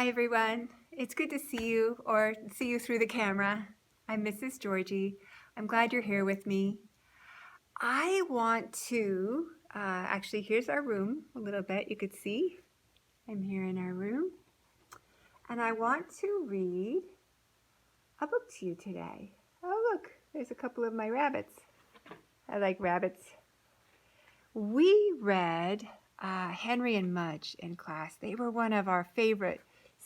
Hi everyone, it's good to see you or see you through the camera. I'm Mrs. Georgie. I'm glad you're here with me. I want to, actually here's our room a little bit, you could see. I'm here in our room. And I want to read a book to you today. Oh look, there's a couple of my rabbits. I like rabbits. We read Henry and Mudge in class. They were one of our favorite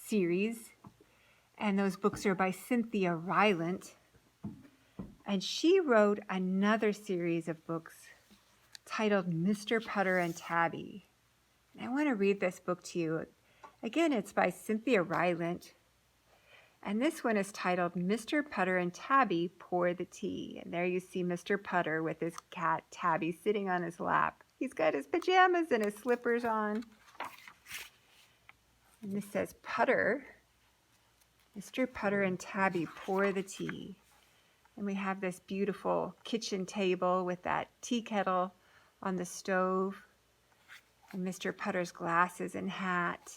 series. And those books are by Cynthia Rylant. And she wrote another series of books titled Mr. Putter and Tabby. And I want to read this book to you. Again, it's by Cynthia Rylant. And this one is titled Mr. Putter and Tabby Pour the Tea. And there you see Mr. Putter with his cat Tabby sitting on his lap. He's got his pajamas and his slippers on. And this says Putter. Mr. Putter and Tabby pour the tea. And we have this beautiful kitchen table with that tea kettle on the stove. And Mr. Putter's glasses and hat.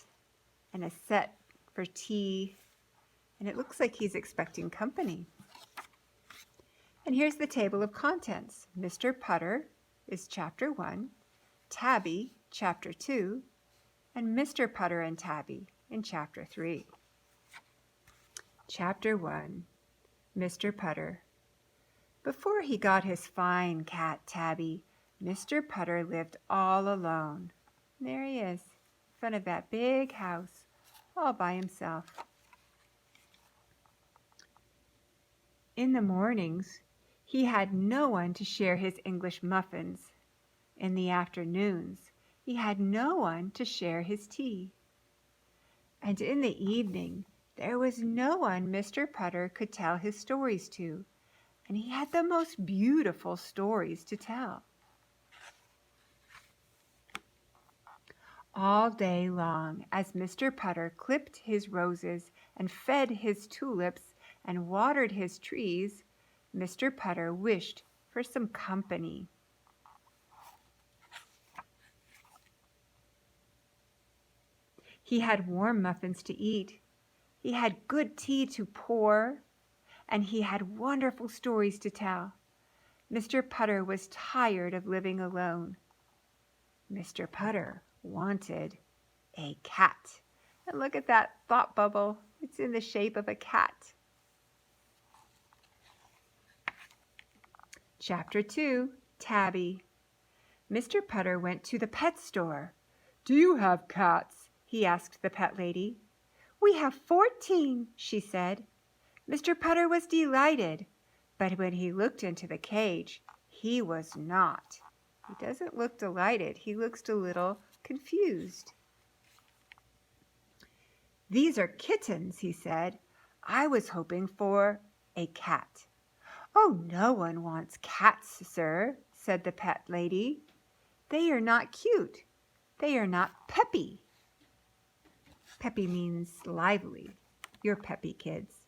And a set for tea. And it looks like he's expecting company. And here's the table of contents. Mr. Putter is chapter 1. Tabby, chapter 2. And Mr. Putter and Tabby in chapter 3. Chapter 1, Mr. Putter. Before he got his fine cat Tabby, Mr. Putter lived all alone. There he is, in front of that big house, all by himself. In the mornings, he had no one to share his English muffins. In the afternoons, he had no one to share his tea. And in the evening, there was no one Mr. Putter could tell his stories to, and he had the most beautiful stories to tell. All day long, as Mr. Putter clipped his roses and fed his tulips and watered his trees, Mr. Putter wished for some company. He had warm muffins to eat. He had good tea to pour, and he had wonderful stories to tell. Mr. Putter was tired of living alone. Mr. Putter wanted a cat. And look at that thought bubble. It's in the shape of a cat. Chapter 2, Tabby. Mr. Putter went to the pet store. "Do you have cats?" he asked the pet lady. "We have 14, she said. Mr. Putter was delighted, but when he looked into the cage, he was not. He doesn't look delighted. He looks a little confused. "These are kittens," he said. "I was hoping for a cat." "Oh, no one wants cats, sir," said the pet lady. "They are not cute. They are not peppy." Peppy means lively. You're peppy, kids.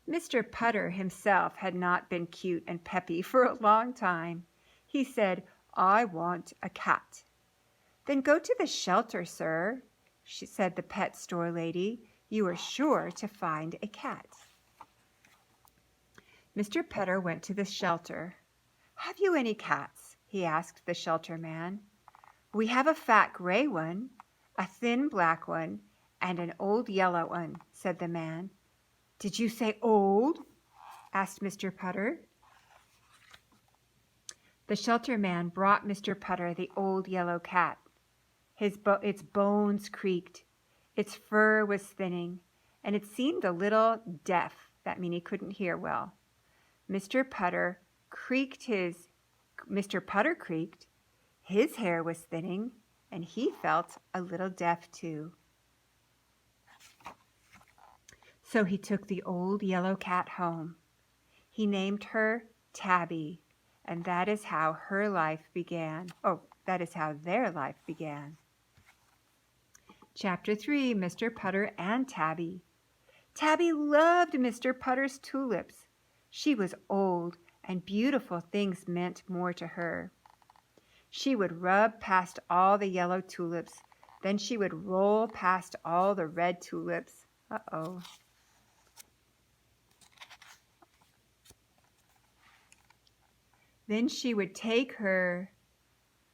Mr. Putter himself had not been cute and peppy for a long time. He said, "I want a cat." "Then go to the shelter, sir," said the pet store lady. "You are sure to find a cat." Mr. Putter went to the shelter. "Have you any cats?" he asked the shelter man. "We have a fat gray one, a thin black one, and an old yellow one," said the man. "Did you say old?" asked Mr. Putter. The shelter man brought Mr. Putter the old yellow cat. Its bones creaked, its fur was thinning, and it seemed a little deaf. That means he couldn't hear well. Mr. Putter creaked, his hair was thinning, and he felt a little deaf too. So he took the old yellow cat home. He named her Tabby, and that is how her life began. Oh, that is how their life began. Chapter 3, Mr. Putter and Tabby. Tabby loved Mr. Putter's tulips. She was old, and beautiful things meant more to her. She would rub past all the yellow tulips, Then she would roll past all the red tulips. Uh-oh. Then she would take her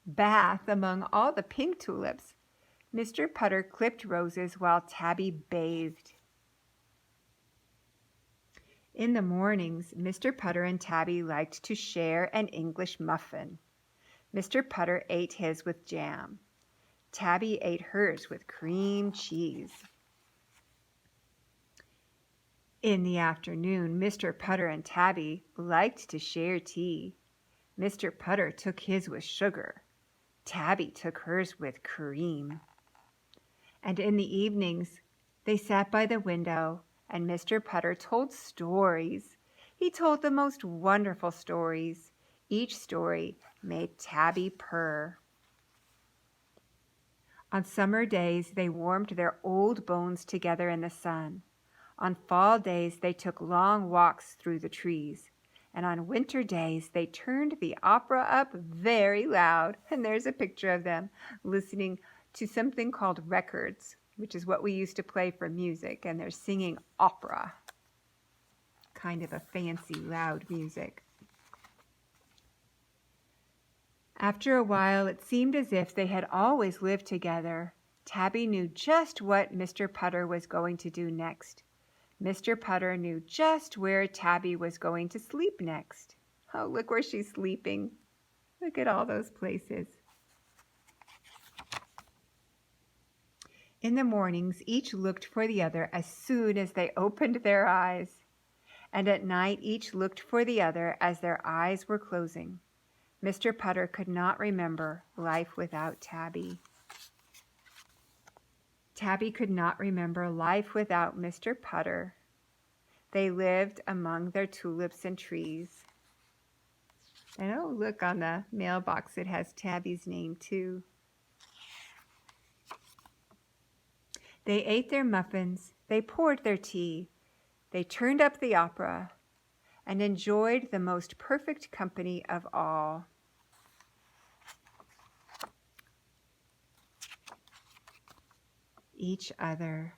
bath among all the pink tulips. Mr. Putter clipped roses while Tabby bathed. In the mornings, Mr. Putter and Tabby liked to share an English muffin. Mr. Putter ate his with jam. Tabby ate hers with cream cheese. In the afternoon, Mr. Putter and Tabby liked to share tea. Mr. Putter took his with sugar. Tabby took hers with cream. And in the evenings, they sat by the window, and Mr. Putter told stories. He told the most wonderful stories. Each story made Tabby purr. On summer days, they warmed their old bones together in the sun. On fall days, they took long walks through the trees. And on winter days, they turned the opera up very loud. And there's a picture of them listening to something called records, which is what we used to play for music. And they're singing opera, kind of a fancy, loud music. After a while, it seemed as if they had always lived together. Tabby knew just what Mr. Putter was going to do next. Mr. Putter knew just where Tabby was going to sleep next. Oh, look where she's sleeping. Look at all those places. In the mornings, each looked for the other as soon as they opened their eyes. And at night, each looked for the other as their eyes were closing. Mr. Putter could not remember life without Tabby. Tabby could not remember life without Mr. Putter. They lived among their tulips and trees. And oh, look on the mailbox, it has Tabby's name too. They ate their muffins, they poured their tea, they turned up the opera, and enjoyed the most perfect company of all. Each other.